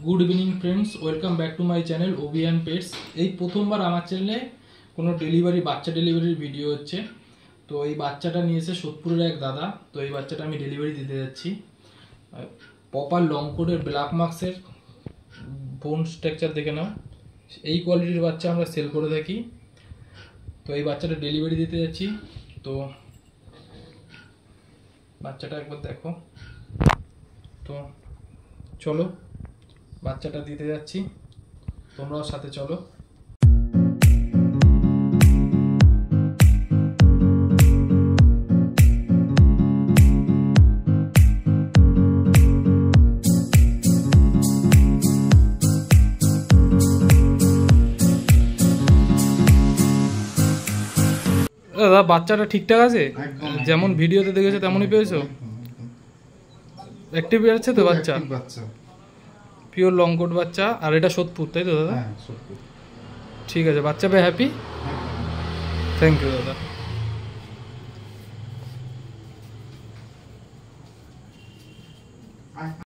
Good evening friends, welcome back to my channel Ovian Pets. এই প্রথমবার আমার চ্যানেলে কোনো বাচ্চা ডেলিভারির ভিডিও হচ্ছে। তো এই বাচ্চাটা নিয়ে এসে সোদপুরের এক দাদা। তো এই বাচ্চাটা আমি ডেলিভারি দিতে যাচ্ছি। প্রপার লং কোটের ব্ল্যাক মার্কসের বোন স্ট্রাকচার দেখে নাও। এই কোয়ালিটির বাচ্চা আমরা সেল করে থাকি। তো এই বাচ্চাটা ডেলিভারি দিতে যাচ্ছি। তো বাচ্চাটা একবার দেখো। তো চলো বাচ্চাটা দিতে যাচ্ছি, তোমরাও সাথে চলো। দাদা বাচ্চাটা ঠিকঠাক আছে? যেমন ভিডিওতে দেখেছো তেমনই পেয়েছো? অ্যাক্টিভ আছে তো বাচ্চা? পিওর লং কোট বাচ্চা। আর এটা সোদপুর, তাই তো দাদা? ঠিক আছে, বাচ্চা পেয়ে হ্যাপি। থ্যাংক ইউ দাদা।